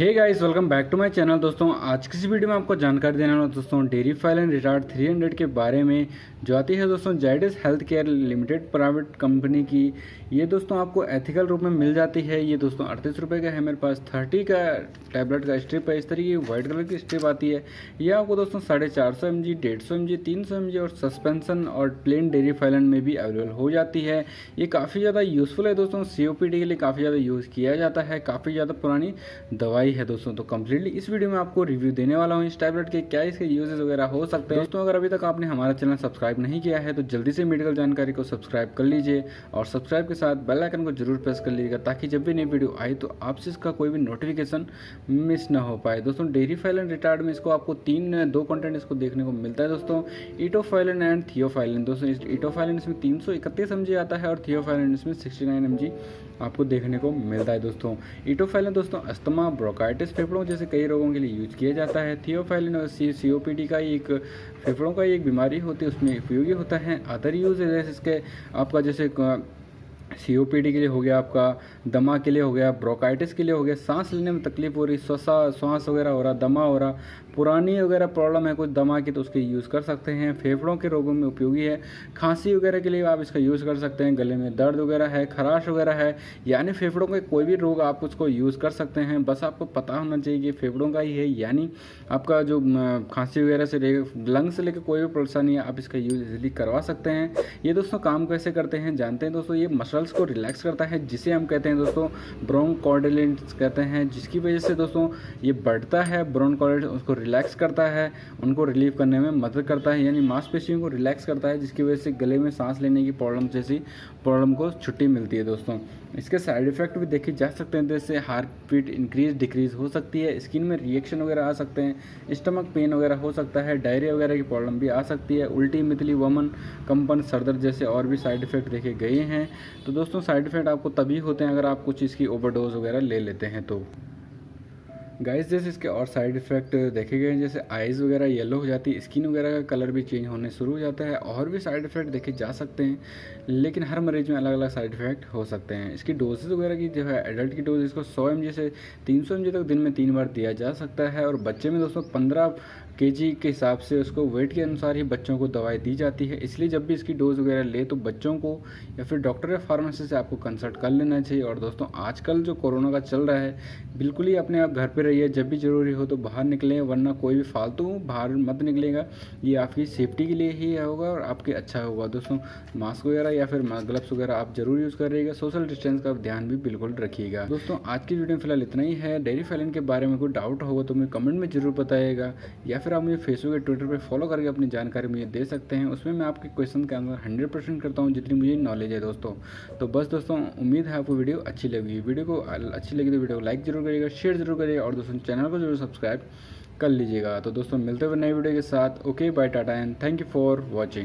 Hey guys, welcome back to my channel. दोस्तों आज की इस वीडियो में आपको जानकारी देने वाला हूं दोस्तों डेयरी फाइल एंड रिटार्ड 300 के बारे में, जो आती है दोस्तों Zydus health care limited private company की। ये दोस्तों आपको एथिकल रूप में मिल जाती है। ये दोस्तों 38 रुपये का है। मेरे पास 30 का टैबलेट का स्ट्रिप है। इस तरीके की व्हाइट कलर की स्ट्रिप आती है। ये आपको दोस्तों 450 mg, 150 mg, 300 mg और सस्पेंशन और प्लेन डेयरी फाइलन में भी अवेलेबल हो जाती है। ये काफ़ी ज़्यादा यूज़फुल है दोस्तों। COPD के लिए काफ़ी ज़्यादा यूज़ किया जाता है। काफ़ी ज़्यादा पुरानी दवाई है दोस्तों। तो कंप्लीटली इस वीडियो में आपको रिव्यू देने वाला हूँ इस टैबलेट के, क्या इसके यूजेस वगैरह हो सकते हैं। दोस्तों अगर अभी तक आपने हमारा चैनल सब्सक्राइब नहीं किया है तो जल्दी से मेडिकल जानकारी को सब्सक्राइब कर लीजिए और सब्सक्राइब के साथ बेल आइकन को जरूर प्रेस कर लीजिएगा, ताकि जब भी नई वीडियो आए तो आपसे इसका कोई भी नोटिफिकेशन मिस ना हो पाए। दोस्तों डेयरी फाइलन रिटार्ड में इसको आपको दो कंटेंट इसको देखने को मिलता है दोस्तों, इटोफाइलिन एंड थियोफाइलिन। दोस्तों इटोफाइलिन इसमें 331 mg आता है और थियोफाइलिन इसमें 69 mg आपको देखने को मिलता है दोस्तों। इटोफाइलिन दोस्तों अस्थमा, ब्रोंकाइटिस, फेफड़ों जैसे कई रोगों के लिए यूज किया जाता है। थियोफाइलिन और COPD का एक फेफड़ों का एक बीमारी होती है, उसमें उपयोगी होता है। अदर यूज जैसे इसके आपका जैसे COPD के लिए हो गया, आपका दमा के लिए हो गया, ब्रोंकाइटिस के लिए हो गया, सांस लेने में तकलीफ हो रही, श्वास वगैरह हो रहा, दमा हो रहा, पुरानी वगैरह प्रॉब्लम है कुछ दमा की तो उसके यूज़ कर सकते हैं। फेफड़ों के रोगों में उपयोगी है। खांसी वगैरह के लिए आप इसका यूज़ कर सकते हैं। गले में दर्द वगैरह है, खराश वगैरह है, यानी फेफड़ों के कोई भी रोग आप उसको यूज़ कर सकते हैं। बस आपको पता होना चाहिए कि फेफड़ों का ही है, यानी आपका जो खांसी वगैरह से लंग्स से लेकर कोई भी परेशानी है आप इसका यूज़ इजीली करवा सकते हैं। ये दोस्तों काम कैसे करते हैं जानते हैं दोस्तों। ये मसल्स को रिलैक्स करता है, जिसे हम कहते हैं दोस्तों ब्रोंकोडायलेट्स कहते हैं, जिसकी वजह से दोस्तों ये बढ़ता है। ब्रोंकोडायलेट्स उसको रिलैक्स करता है, उनको रिलीव करने में मदद करता है, यानी मांसपेशियों को रिलैक्स करता है, जिसकी वजह से गले में सांस लेने की प्रॉब्लम जैसी प्रॉब्लम को छुट्टी मिलती है दोस्तों। इसके साइड इफेक्ट भी देखे जा सकते हैं, जैसे हार्ट बीट इंक्रीज डिक्रीज हो सकती है, स्किन में रिएक्शन वगैरह आ सकते हैं, स्टमक पेन वगैरह हो सकता है, डायरिया वगैरह की प्रॉब्लम भी आ सकती है, उल्टी, मितली, वमन, कंपन, सरदर्द जैसे और भी साइड इफेक्ट देखे गए हैं। तो दोस्तों साइड इफेक्ट आपको तभी होते हैं अगर आप कुछ इसकी ओवरडोज वगैरह ले लेते हैं तो। गाइस जैसे इसके और साइड इफेक्ट देखे गए हैं, जैसे आइज़ वगैरह येलो हो जाती है, स्किन वगैरह का कलर भी चेंज होने शुरू हो जाता है, और भी साइड इफेक्ट देखे जा सकते हैं, लेकिन हर मरीज में अलग अलग साइड इफेक्ट हो सकते हैं। इसकी डोजेज वगैरह की जो है एडल्ट की डोज इसको 100 mg से 300 mg तक दिन में 3 बार दिया जा सकता है, और बच्चे में दोस्तों 15 kg के हिसाब से उसको वेट के अनुसार ही बच्चों को दवाई दी जाती है। इसलिए जब भी इसकी डोज वगैरह ले तो बच्चों को या फिर डॉक्टर या फार्मेसी से आपको कंसल्ट कर लेना चाहिए। और दोस्तों आजकल जो कोरोना का चल रहा है, बिल्कुल ही अपने आप घर पे रहिए, जब भी ज़रूरी हो तो बाहर निकलें, वरना कोई भी फालतू बाहर मत निकलेगा। ये आपकी सेफ्टी के लिए ही होगा और आपके अच्छा होगा दोस्तों। मास्क वगैरह या फिर ग्लव्स वगैरह आप जरूर यूज़ करिएगा। सोशल डिस्टेंस का ध्यान भी बिल्कुल रखिएगा। दोस्तों आज की वीडियो में फिलहाल इतना ही है। डेयरी फाइलिन के बारे में कोई डाउट होगा तो मुझे कमेंट में जरूर बताइएगा, या फिर आप मुझे फेसबुक या ट्विटर पर फॉलो करके अपनी जानकारी मुझे दे सकते हैं। उसमें मैं आपके क्वेश्चन का आंसर 100% करता हूँ, जितनी मुझे नॉलेज है दोस्तों। तो बस दोस्तों उम्मीद है आपको वीडियो अच्छी लगी। वीडियो को अच्छी लगी तो वीडियो को लाइक जरूर करिएगा, शेयर जरूर करिएगा, और दोस्तों चैनल को जरूर सब्सक्राइब कर लीजिएगा। तो दोस्तों मिलते हुए नई वीडियो के साथ। Okay bye, tata and thank you for watching.